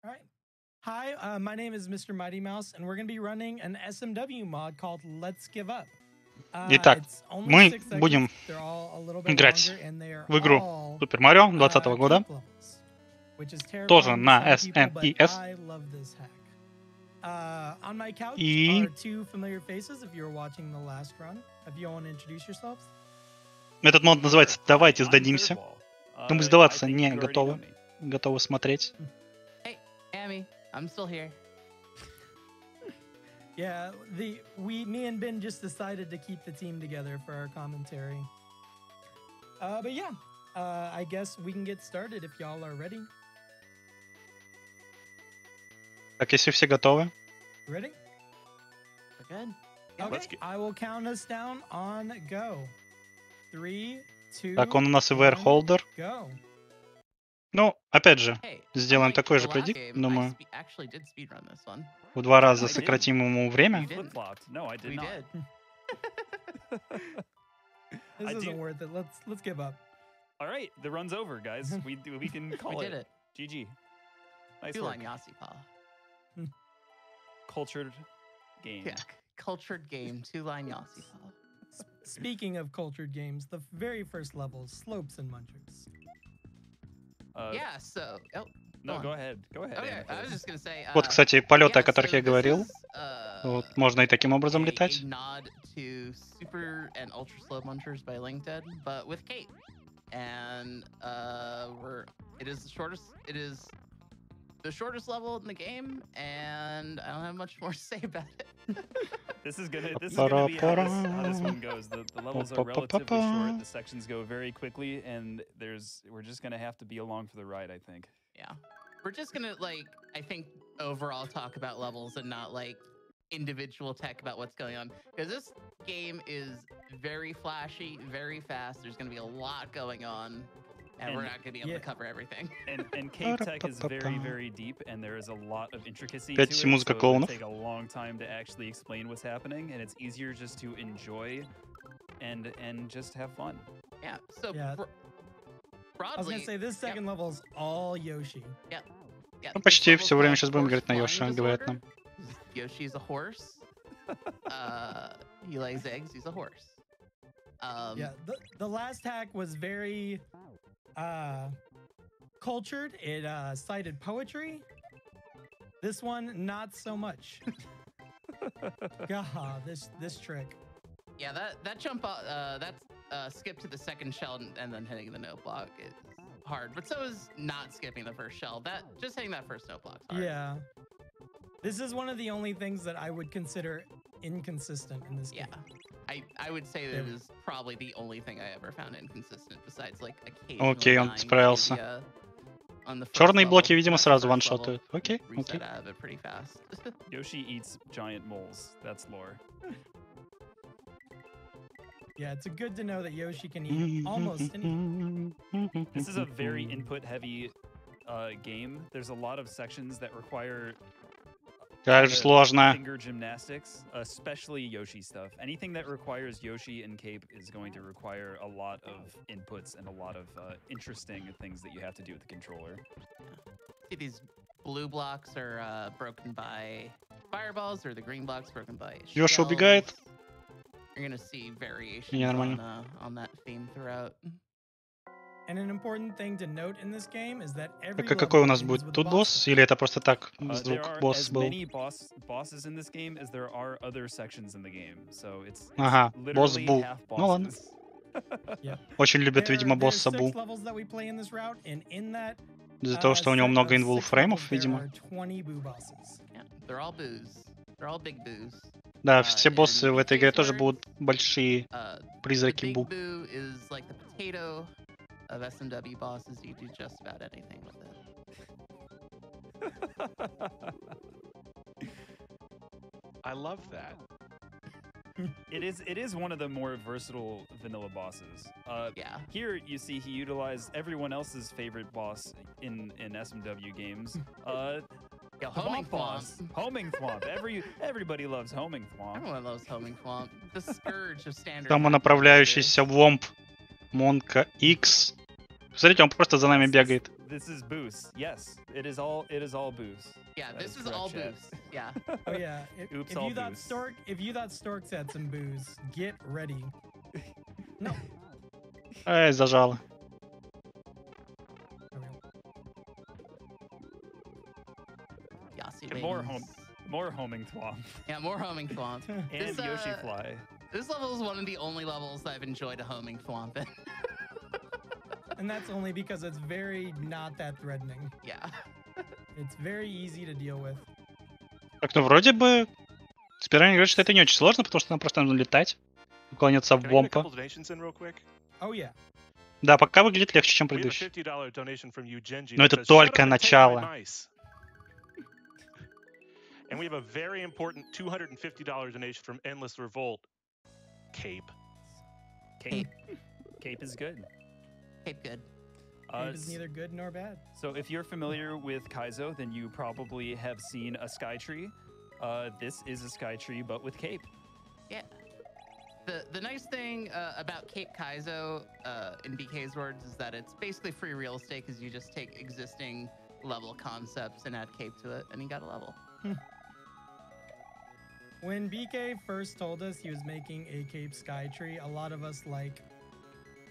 All right. Hi, my name is MrMightyMouse, and we're going to be running an SMW mod called Let's Give Up. Итак, мы будем играть в игру Super Mario 2020 года, тоже на SNES. И этот мод называется «Давайте сдадимся». Но мы сдаваться не готовы, готовы смотреть. I'm still here. Yeah, me and Ben just decided to keep the team together for our commentary. But yeah, I guess we can get started if y'all are ready. Так, если все готовы. Ready? We're good. Okay, I will count us down on go. 3, 2, Так, он у нас и VR-холдер. go. Ну, опять же, сделаем такой же предикт, думаю. В 2 раза сократим ему время. This isn't worth it. Let's give up. All right, the run's over, guys. We can call it. GG. Nice Two work. line Yossi paw. Cultured game. Yeah, cultured game. 2 line Yossi paw. Speaking of cultured games, the very first level, Slopes and Munchers. Yeah, so... Oh, no, go ahead. Go ahead. Okay, I was just gonna say... Вот, кстати, полеты, о которых я говорил. Вот, можно и таким образом летать. Nod to Super and Ultra Slow Munchers by LinkedIn, but with Kate. And it is the shortest level in the game, and I don't have much more to say about it. This is gonna be how this one goes. The levels are relatively short. The sections go very quickly, and we're just gonna have to be along for the ride, I think. Yeah, we're just gonna I think overall talk about levels and not individual tech about what's going on, because this game is very flashy, very fast. There's gonna be a lot going on. And we're not going to be able to cover everything. And cave tech is very, very deep, and there is a lot of intricacy to it, so it'll take a long time to actually explain what's happening, and it's easier just to enjoy and just have fun. Yeah, so broadly... I was going to say, this second level is all Yoshi. Yeah. Ну, почти все время сейчас будем играть на Yoshi, говорят нам. Yoshi is a horse. He lays eggs, he's a horse. Yeah, the last hack was very... cultured. It cited poetry. This one, not so much. God, this trick. Yeah, that jump, that skip to the second shell and then hitting the note block is hard. But so is not skipping the first shell. Just hitting that first note block is hard. Yeah. This is one of the only things that I would consider inconsistent in this game. I would say that it is probably the only thing I ever found inconsistent, besides occasionally. Окей, он справился. Черные блоки, видимо, сразу ваншотают. Окей, окей. Yoshi eats giant moles. That's lore. Yeah, it's good to know that Yoshi can eat almost anything. This is a very input-heavy game. There's a lot of sections that require finger gymnastics, especially Yoshi stuff. Anything that requires Yoshi and Cape is going to require a lot of inputs and a lot of interesting things that you have to do with the controller. See, these blue blocks are broken by fireballs, or the green blocks broken by shells. Yoshi убегает. You're gonna see variations on that theme throughout. And an important thing to note in this game is that every какой у нас будет тут босс, или это просто так звук босс был? There are as many bosses in this game as there are other sections in the game, so it's ага, босс Бу. half Ну ладно. Очень любят, видимо, босса Бу. Из-за того, что у него много инвул-фреймов, видимо. They're all boos. They're all big boos. Да, все боссы в этой игре тоже будут большие призраки Бу. Boo is like the potato of SMW bosses. You do just about anything with it. I love that. It is one of the more versatile vanilla bosses. Yeah. Here you see he utilized everyone else's favorite boss in SMW games. Homing Thwomp. Homing Thwomp. Everybody loves Homing Thwomp. Everyone loves Homing Thwomp. The scourge of standard. Самонаправляющийся Вомп. Монка X. Смотрите, он просто за нами бегает. This is boost. Yes, it is all boost. Yeah, That this is correct, all chat. boost. Yeah. Oh yeah. Oops, If all you thought boost. Storks had some booze, get ready. No. Ай, зажало. Yossi And more wings. more homing thwomp. Yeah, more homing thwomp. And This, Yoshi fly. This level is one of the only levels I've enjoyed a homing thwomp in. And that's only because it's very not that threatening. Yeah. It's very easy to deal with. Так, ну вроде бы... Спиральный говорит, что это не очень сложно, потому что нам просто нужно летать. Уклоняться в Can I get a бомба. couple donations in real quick? Oh yeah. Да, пока выглядит легче, чем We have a предыдущий. $50 donation from you, Genji. Но that это says, только "Shut up and take my начало. mice." And we have a very important $250 donation from Endless Revolt, Cape. Cape is good. Cape good. It is neither good nor bad. So if you're familiar with Kaizo, then you probably have seen a sky tree. This is a sky tree, but with Cape. Yeah. The nice thing about Cape Kaizo, in BK's words, is that it's basically free real estate because you just take existing level concepts and add Cape to it, and you got a level. When BK first told us he was making a Cape Skytree, a lot of us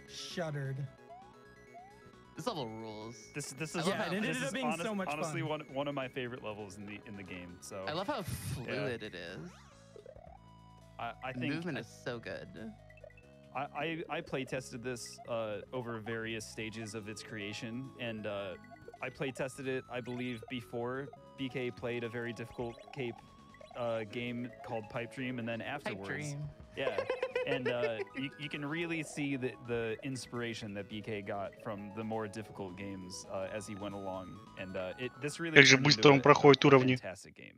shuddered. This level rules. This is Yeah, it ended up being so much honestly fun. one of my favorite levels in the game. So I love how fluid it is. I The think movement is so good. I play tested this over various stages of its creation, and I play tested it, I believe, before BK played a very difficult Cape game called Pipe Dream, and then afterwards. Pipe Dream. Yeah, and you can really see the inspiration that BK got from the more difficult games as he went along, and this really Как же turned into быстро он проходит уровни. fantastic game.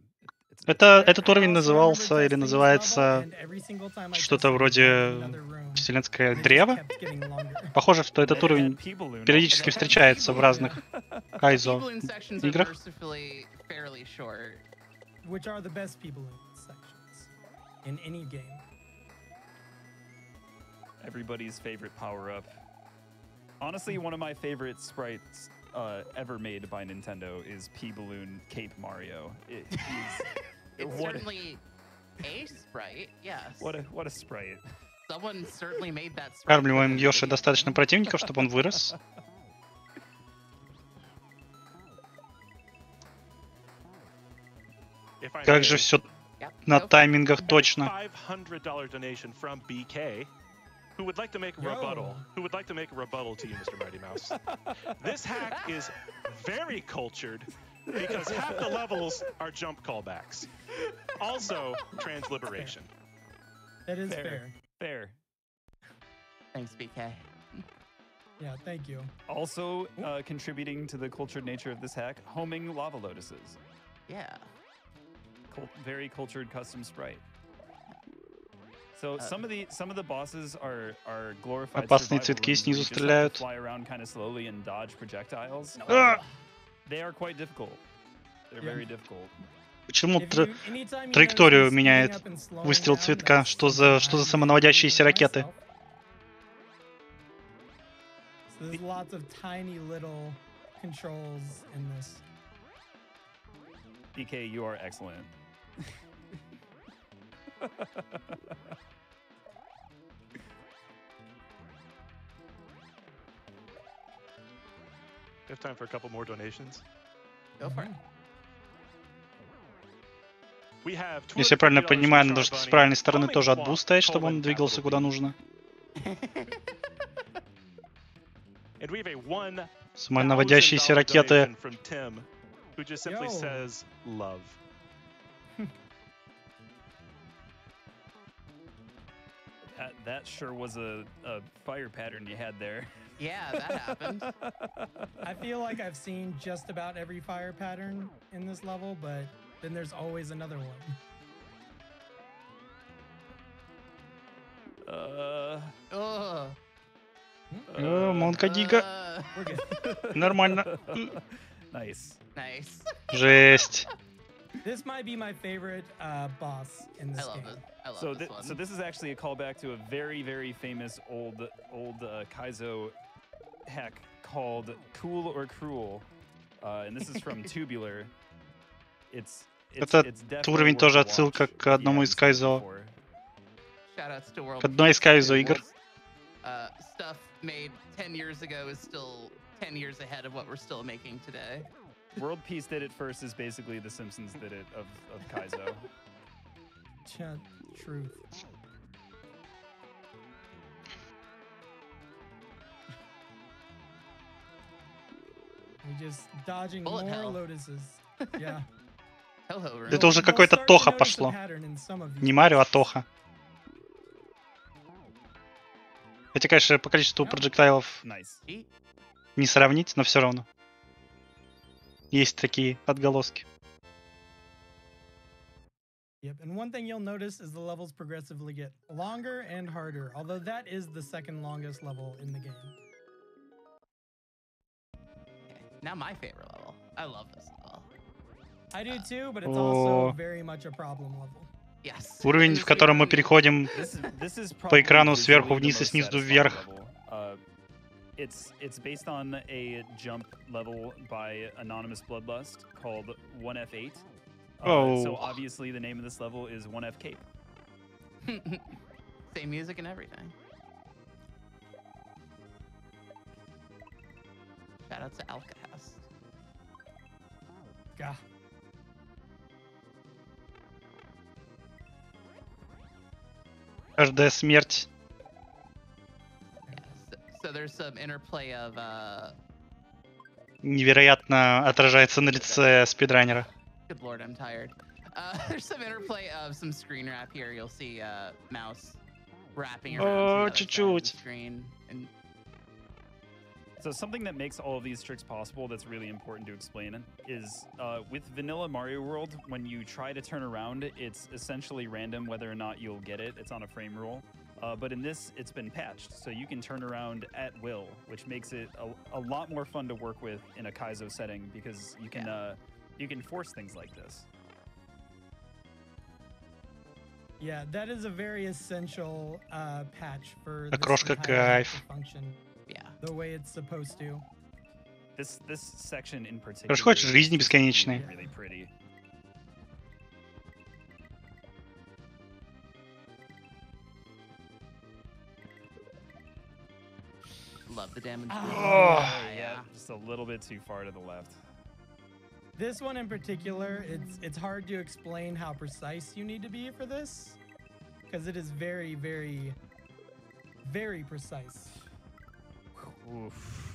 Этот I уровень also назывался remember или testing this называется level, and every single time I что-то tested it, I вроде went in another room. вселенское It just древо. kept getting longer. Похоже, что этот It had уровень P-balloon. периодически It had встречается в P-balloon. разных Кайзо P-balloon sections are играх. mercifully fairly short. Which are the best people in sections in any game. Everybody's favorite power-up. Honestly, one of my favorite sprites ever made by Nintendo is P-Balloon Cape Mario. It's What a- certainly a sprite, yes. What a sprite. Someone certainly made that sprite. Кармливаем for the Йоши video. достаточно противников, чтобы он вырос. If I Как may, же все Yep, на go for it. таймингах точно. $500 donation from BK, who would like to make a Yo. rebuttal. Who would like to make a rebuttal to you, Mr. Mighty Mouse? This hack is very cultured because half the levels are jump callbacks. Also, transliberation. That is Fair. fair. Fair. Thanks, BK. Yeah, thank you. Also, contributing to the cultured nature of this hack, homing lava lotuses. Yeah. Very cultured custom sprite. So some of the bosses are glorified. Опасные survival цветки rooms where снизу you just have to стреляют. fly around kind of slowly and dodge projectiles. А! They are quite difficult. They're Yeah. very difficult. Почему Anytime you траекторию notice me меняет speeding up and slowing выстрел down, цветка? that's Что something за I'm самонаводящиеся doing ракеты? myself. So there's lots of tiny little controls in this. BK, you are excellent. We have time for a couple more donations. Go for it. We have Если я правильно $250 понимаю, from надо Try с Bunny. правильной стороны Homing тоже Swamp, отбуст ставить, чтобы он colon, двигался capital куда B. нужно. And we have a $1,000 Самонаводящиеся ракеты. donation from Tim, who just simply Yo. says love. That sure was a fire pattern you had there. Yeah, that happened. I feel like I've seen just about every fire pattern in this level, but then there's always another one. Ugh. Монка Дига. We're good. Нормально. Nice. Nice. Jесть. This might be my favorite boss in I this love game. this. I love So this one. so this is actually a callback to a very famous old Kaizo hack called Cool or Cruel, and this is from Tubular. It's Этот уровень тоже отсылка к одному из Кайзо. Shoutouts to World К одной из Кайзо игр. Stuff made 10 years ago is still 10 years ahead of what we're still making today. World Peace did it first is basically The Simpsons did it of Kaizo. Truth. We're just dodging Bullet more hell. lotuses. Yeah. Это уже какой-то Тоха пошло. Не Марио, а Тоха. Хотя, конечно, по количеству проджектайлов не сравнить, но все равно. Есть такие отголоски. Yep, and one thing you'll notice is the levels progressively get longer and harder, although that is the second longest level in the game. Now my favorite level. I love this level. I do too, but it's also very much a problem level. Yes. Уровень, в котором мы переходим по экрану сверху вниз и снизу вверх. It's based on a jump level by Anonymous Bloodlust called 1F8. So obviously the name of this level is 1F Cape. Same music and everything. Shout out to Alcahest. Gah. Каждая смерть. So there's some interplay of Невероятно отражается на лице спидранера. Good lord, I'm tired. There's some interplay of some screen wrap here. You'll see mouse wrapping around the screen. And so something that makes all of these tricks possible that's really important to explain is with vanilla Mario World, when you try to turn around, it's essentially random whether or not you'll get it. It's on a frame rule. But in this, it's been patched, so you can turn around at will, which makes it a lot more fun to work with in a Kaizo setting because you can force things like this. Yeah, that is a very essential patch for Окрошка кайф. to function. Yeah. The way it's supposed to. This section in particular. Происходит жизни бесконечные. Really pretty. Love the damage. Yeah, just a little bit too far to the left. This one in particular, it's hard to explain how precise you need to be for this, because it is very, very, very precise. Oof.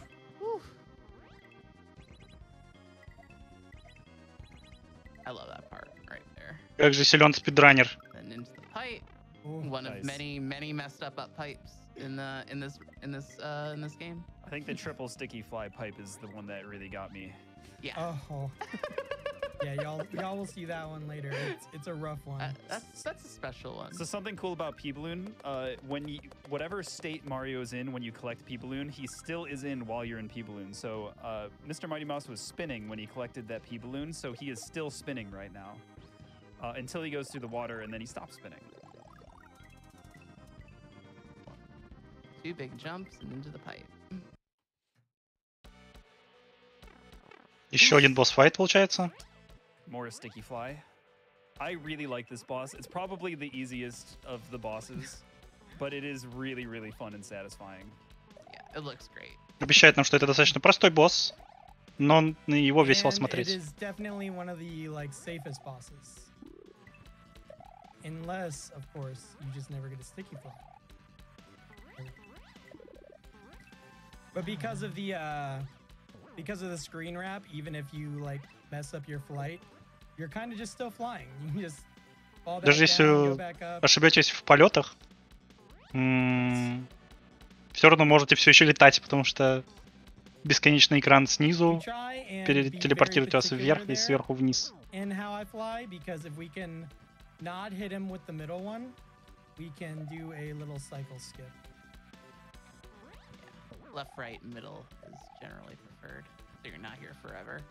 I love that part right there. Как же силен спидранер. And into the pipe. Ooh, One nice. of many messed up pipes in this game. I think the triple sticky fly pipe is the one that really got me. Yeah. Oh. Yeah, y'all will see that one later. It's a rough one. That's a special one. So something cool about P-Balloon, whatever state Mario's in when you collect P-Balloon, he still is in while you're in P-Balloon. So MrMightyMouse was spinning when he collected that P-Balloon, so he is still spinning right now until he goes through the water and then he stops spinning. Two big jumps and into the pipe. Еще один босс-файт получается. More sticky fly. I really like this boss. It's probably the easiest of the bosses, but it is really, really fun and satisfying. Yeah, it looks great. Обещает нам, что это достаточно простой босс, но на его весело смотреть. It is definitely one of the safest bosses. Unless, of course, you just never get a sticky fly. But because of the screen wrap, even if you mess up your flight, you're kind of just still flying. You can just fall back Даже если down, go back up. ошибетесь в полетах, все равно можете все еще летать, потому что бесконечный экран снизу телепортирует вас вверх и сверху вниз. In how I fly, because if we can not hit him with the middle one, we can do a little cycle skip. Left, right, middle is generally preferred, so you're not here forever.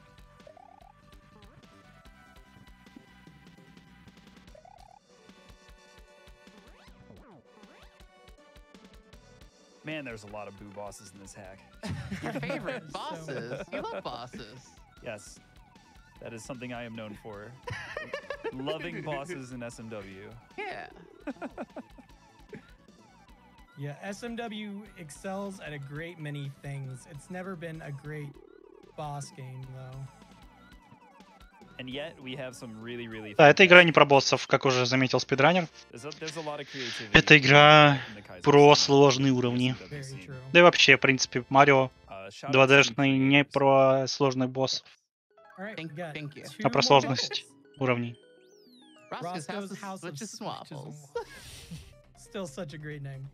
Man, there's a lot of boo bosses in this hack. Your favorite bosses. You love bosses. Yes, that is something I am known for. Loving bosses in SMW. Yeah. Yeah, SMW excels at a great many things. It's never been a great boss game, though. And yet we have some really Да, эта игра не про боссов, как уже заметил спидранер. there's a lot of creativity. Это игра in the Kaizo про scene, сложные in the уровни. SMW Very scene. true. Да и вообще, в принципе, Марио Shout out to some 2D-шный не creators. про сложных боссов, All right, Thank- we got thank you. two а про more сложность levels. уровней. Roscoe's Roscoe's House of Switches and Swabbles. Still such a great name.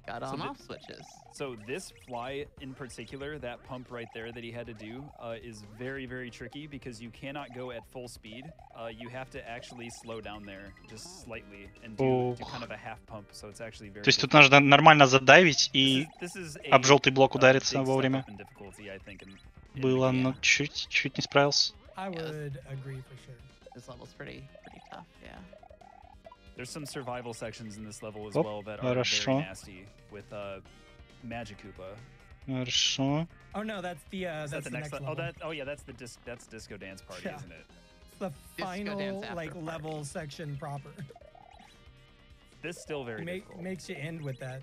Got So on the- off switches. So this fly in particular, that pump right there that he had to do, is very, very tricky because you cannot go at full speed. You have to actually slow down there just slightly and do kind of a half pump. So it's actually very. То есть тут нужно нормально задавить и This is об желтый блок a удариться big step вовремя. up in difficulty, I think, in the Было, game. но чуть не справился. I would agree for sure. This level's pretty tough, yeah. There's some survival sections in this level as Оп, well that are very хорошо. nasty with Magikoopa. Хорошо. Oh no, that's the Is that that's the next level? level. Oh yeah, that's Disco Dance Party, Yeah. isn't it? It's the Disco final Dance after like party. level section proper. This still very difficult. Makes you end with that.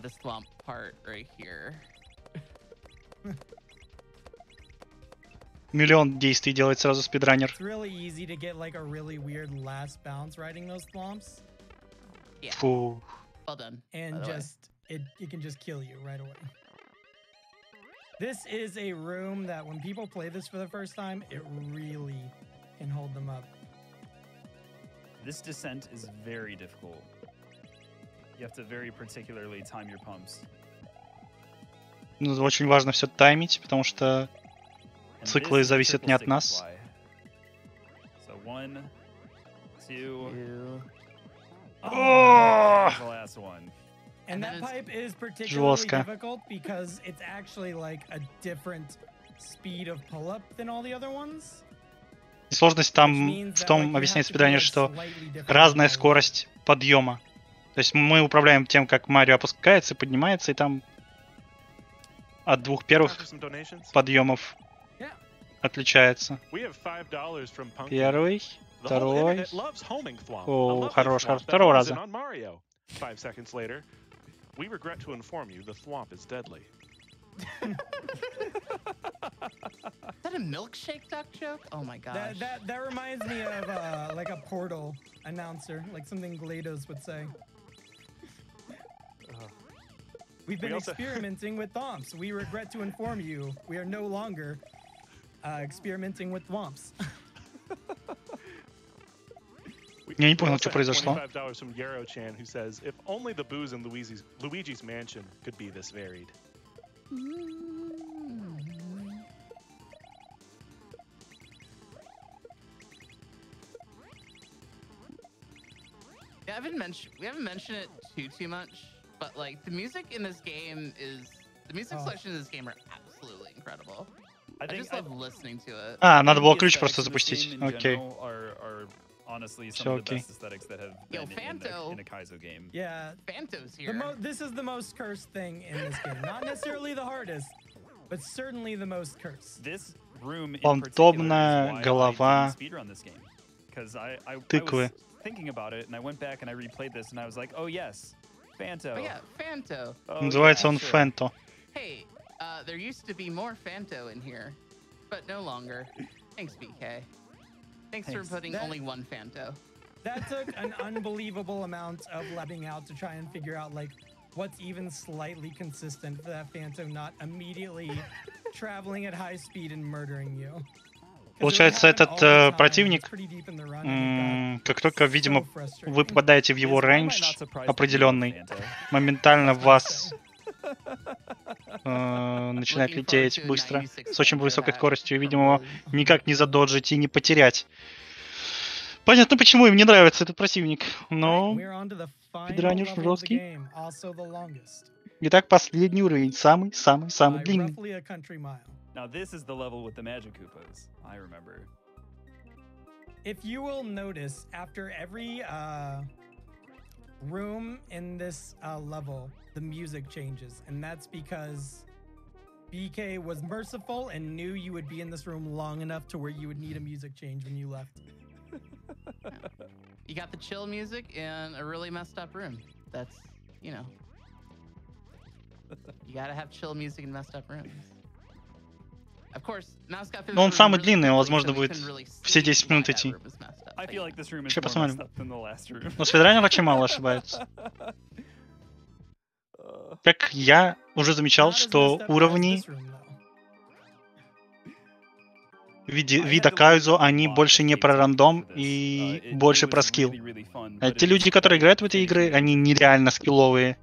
This lump part right here. Миллион действий делает сразу спидранер. It's really easy to get like a really weird last bounce riding those thwomps, Yeah. Фу. Well done. and by the way. just it can just kill you right away. This is a room that when people play this for the first time, it really can hold them up. This descent is very difficult. You have to very particularly time your pumps. Ну, очень важно все таймить, потому что And циклы this is the зависят triple не от stick нас. fly. So 1, 2, Ew. О! the last one. And And that then it's- pipe is particularly Жестко. difficult because it's actually like a different speed of pull-up than all the other ones. И сложность Which там means в that, том, like, you объясняет have to be, спидранер, like, что slightly different разная than all the скорость подъема. То есть мы управляем тем, как Марио опускается и поднимается, и там от двух Time первых for some donations. подъемов Yeah. отличается. We have $5 from Punky. Первый, The whole второй. internet loves homing thwomp. О, a lovely хорош, thwomp хорош. that Второго homes in раза. on Mario. 5 seconds later, we regret to inform you the thwomp is deadly. Is that a milkshake duck joke? Oh my gosh. That reminds me of like a Portal announcer, like something GLaDOS would say. We've been also- experimenting with thwomps. We regret to inform you, we are no longer experimenting with thwomps. Я не We понял, also что have произошло. $25 from Yarrow-chan, who says, if only the booze in Luigi's mansion could be this varied. Yeah, we haven't mentioned it too much, but like the music in this game the music selection in this game are absolutely incredible. I just love listening to it. А, надо было The ключ просто aesthetics of this запустить. game in Окей. general are honestly Всё some of the окей. best aesthetics that have Yo, been Fanto. in a Kaizo game. Yeah, Phanto's the here. this is the most cursed thing in this game. Not necessarily the hardest, but certainly the most cursed. This room in Фантомная particular is why голова I didn't speedrun this game. Because I тыквы. was thinking about it and I went back and I replayed this and I was like, oh yes, Fanto. Oh yeah, Phanto. Oh, Называется yeah, он sure. Фенто. Hey, there used to be more Phanto in here, but no longer. Thanks, BK. Thanks for Thanks. putting That- only one Phanto. That took an unbelievable amount of labbing out to try and figure out like what's even slightly consistent for that Phantom not immediately traveling at high speed and murdering you. 'Cause it would Получается, happen этот all the time. противник, It's pretty deep in the run, and it как только, got видимо, so frustrating. вы попадаете в его Yes, why am I рейндж not surprised that you love определенный, Fanto? моментально в вас Say. начинает Looking лететь forward to a быстро, 96 с очень Phanto высокой hack скоростью, и, from видимо, Liz. никак не задоджить и не потерять. Понятно, почему им не нравится этот противник. Alright, Но, we're on to the final Пидранер level of the жесткий. game, also the longest, итак, последний уровень, самый-самый-самый by длинный. roughly a country mile. Now this is the level with the Magikoopas, I remember. If you will notice, after every room in this level, the music changes, and that's because BK was merciful and knew you would be in this room long enough to where you would need a music change when you left. You got the chill music in a really messed up room. That's, you know, you gotta have chill music in messed up rooms. Of course, Mouse got through. Но он the room самый really длинный, quickly, возможно, so we будет couldn't really все see 10 минут why that идти. room was messed up, I but feel yeah. like this room is Ща more посмотрим. messed up than the last room. Но спидранер очень мало ошибается. Как я уже замечал, Not as что messed up as уровни this room, though. вида Кайзо, они больше не про рандом и больше про скилл. Те люди, которые играют в эти игры, они нереально скилловые.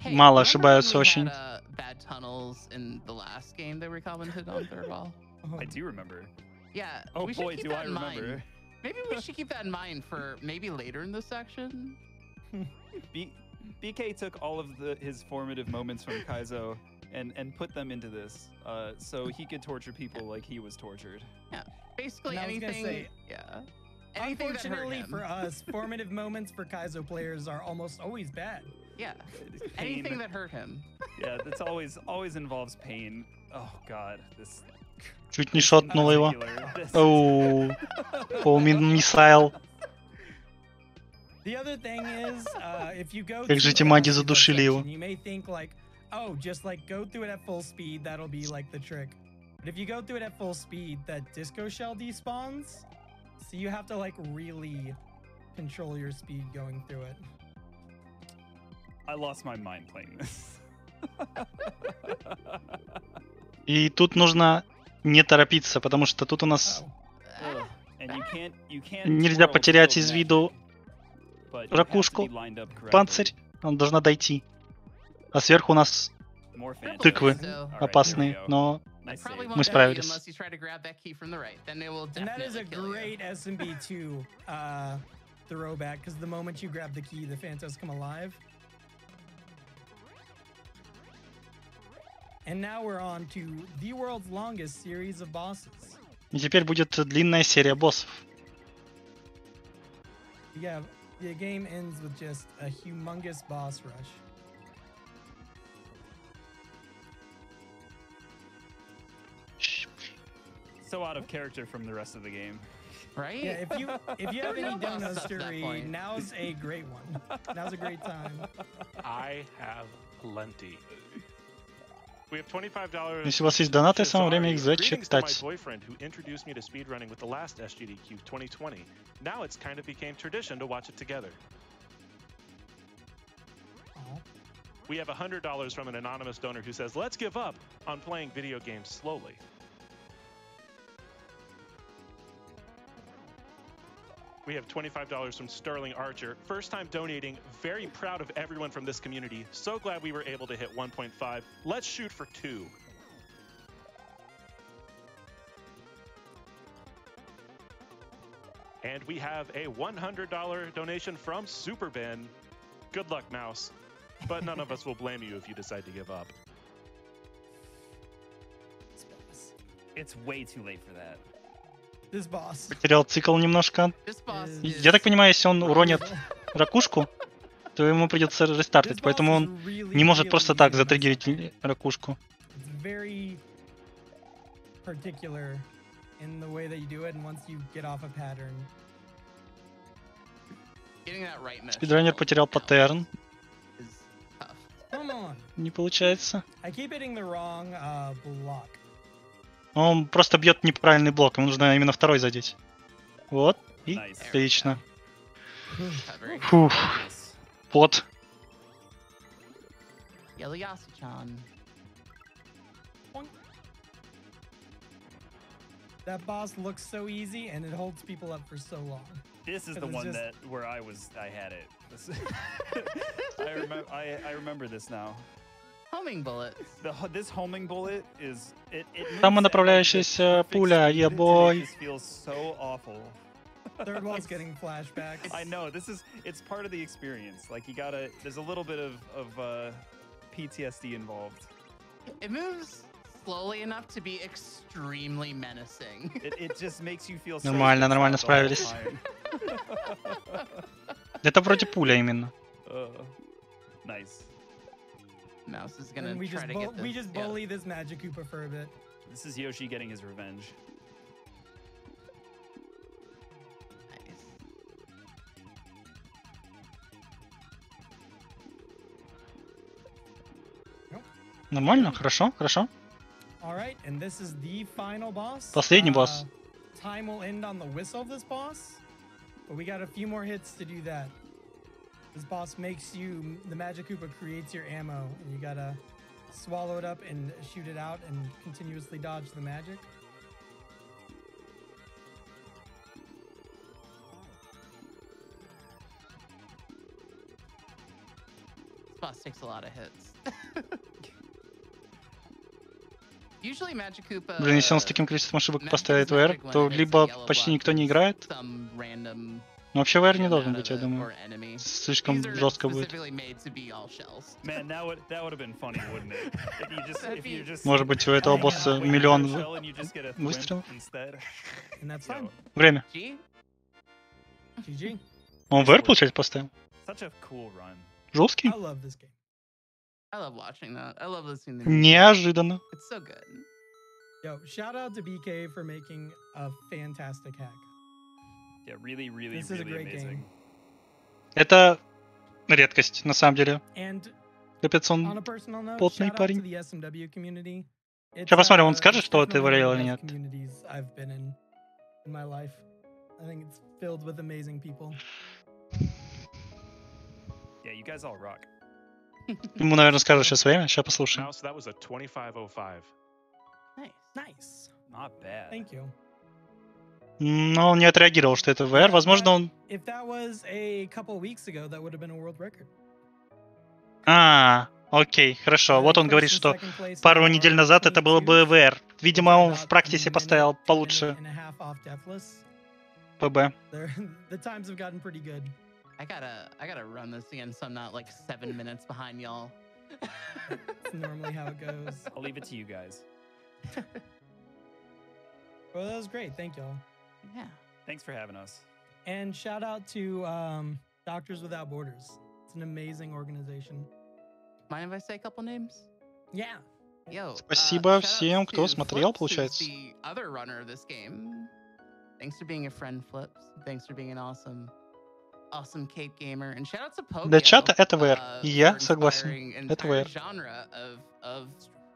Hey, Мало remember ошибаются when we очень. had, bad tunnels in the last game that we commented on Third Wall? I do remember. Yeah. Oh we should boy, keep do that I in mind. remember. Maybe we should keep that in mind for maybe later in this section. BK took all of his formative moments from Kaizo and put them into this, so he could torture people like he was tortured. Yeah. Basically And I was gonna anything. say, Yeah. Anything that hurt Unfortunately him. for us, formative moments for Kaizo players are almost always bad. Yeah. Pain. Anything that hurt him. Yeah, that's always involves pain. Oh god, this. Чуть не шотнуло его. This- Оу. Homing missile. The other thing is, if you go Как же through эти маги every задушили его. section, you may think like, oh, just like go through it at full speed, that'll be like the trick. But if you go through it at full speed, that disco shell despawns, so you have to like really control your speed going through it. I lost my mind playing this. И тут нужно не торопиться, потому что тут у нас Oh, And you can't нельзя twirl потерять so из much, виду but you have to ракушку, be lined up correctly. панцирь. Он должна дойти. А сверху у нас More fancy. тыквы So- Alright, опасные, here we go. но I Nice probably save. won't Мы kill you справились. unless you try to grab that key from the right. Then it will and that is definitely a kill you. great SMB2 throwback, because the moment you grab the key, the Phantoms come alive. And now we're on to the world's longest series of bosses. и теперь будет длинная серия боссов. Yeah, the game ends with just a humongous boss rush. So out of character from the rest of the game. Right? Yeah, if you have No any boss dono up to that story, point. now's a great one. Now's a great time. I have plenty. We have $25. Если у вас есть донаты, самое время их Greetings to my зачитать. boyfriend who introduced me to speedrunning with the last SGDQ 2020. Now it's kind of became tradition to watch it together. Aw. We have $100 from an anonymous donor who says, let's give up on playing video games slowly. We have $25 from Sterling Archer. First time donating. Very proud of everyone from this community. So glad we were able to hit 1.5. Let's shoot for 2. And we have a $100 donation from Superben. Good luck, Mouse. But none of us will blame you if you decide to give up. This boss. It's way too late for that. This boss. Потерял цикл немножко. This boss Is- is Я так понимаю, если он уронит ракушку, то ему придется This рестартить, boss поэтому is он really, не может really просто easy так to mess затриггерить up. ракушку. It's very particular in the way that you do it, and once you get off a pattern, getting that right mesh Спидранер потерял паттерн. is tough. come on. Не получается. I keep hitting the wrong block. Он просто бьет неправильный блок, ему нужно именно второй задеть. Вот, и Nice. отлично. Recovery. Фух, Nice. пот. Yellow Yasuchan. That boss looks so easy, and it holds people up for so long. This is It the was one just- that where I had it. This, I remember this now. Homing bullets. This homing bullet is it moves Самонаправляющаяся at, like, the пуля, perfect speed, and ебой. it just feels so awful. Third wall's getting flashbacks. I know it's part of the experience. Like you gotta, there's a little bit of PTSD involved. It moves slowly enough to be extremely menacing. It just makes you feel so Нормально, stressed нормально out the whole справились. time. Это вроде пуля именно. Nice. Mouse is gonna And we try just to get this. we just bully this Magikoopa for a bit. This is Yoshi getting his revenge. Nice. Нормально, хорошо, хорошо. All right, and this is the final boss. Последний босс. Time will end on the whistle of this boss, but we got a few more hits to do that. This boss makes you, the Magikoopa creates your ammo, and you gotta swallow it up and shoot it out and continuously dodge the magic. This boss takes a lot of hits. Usually Magikoopa. Блин, если он с таким количеством ошибок поставит VR, то либо почти никто не играет. Но вообще VR не должен быть, я думаю. Слишком жестко будет. Может быть, у этого босса миллион выстрелов? Время. Он VR, получается, поставил? Жесткий? Неожиданно. Yo, shout out to BK for making a fantastic hack. Yeah, really, really, This is a really great amazing. game. Это редкость, на самом деле. And Капец, on a он personal note, потный shout out to парень. the SMW community. Сейчас посмотрим, он скажет, It's что ты definitely one варил of the или best нет. communities I've been in my life. I think it's filled with amazing people. Yeah, you guys all rock. Ему, наверное, скажут сейчас время. Сейчас послушаем. Mouse, that was a 2505. Nice. Not bad. Thank you. Но он не отреагировал, что это VR. Возможно, он... If that was a couple weeks ago, that would have been a world record. Окей, хорошо. Вот он говорит, что пару недель назад это было бы VR. Видимо, он в практике поставил получше ПБ. The times have gotten pretty good. I gotta run this again, so I'm not like 7 minutes behind y'all. That's normally how it goes. I'll leave it to you guys. Well, that was great. Thank y'all. Yeah. Thanks for having us. And shout out to Doctors Without Borders. It's an amazing organization. Mind if I say a couple names? Yeah. Yo, Спасибо shout всем, outs кто to смотрел, Flips, who's получается. the other runner of this game. Thanks for being a friend, Flips. Thanks for being an awesome Cape gamer. And shout out to Pogo. Для чата это VR. И я согласен. Это VR. Genre of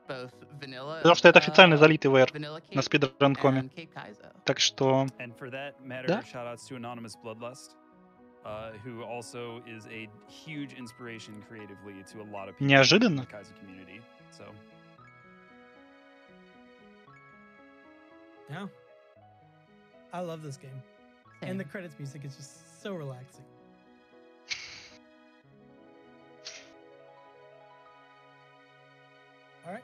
both vanilla, Потому что это официально залитый VR vanilla на Cape спидранкоме. and Cape Kaizo. Так что... And for that matter, Да. shout-outs to Anonymous Bloodlust, who also is a huge inspiration creatively to a lot of people in Неожиданно. the Kaizo community. So, Yeah. I love this game. And the credits music is just so relaxing. All right.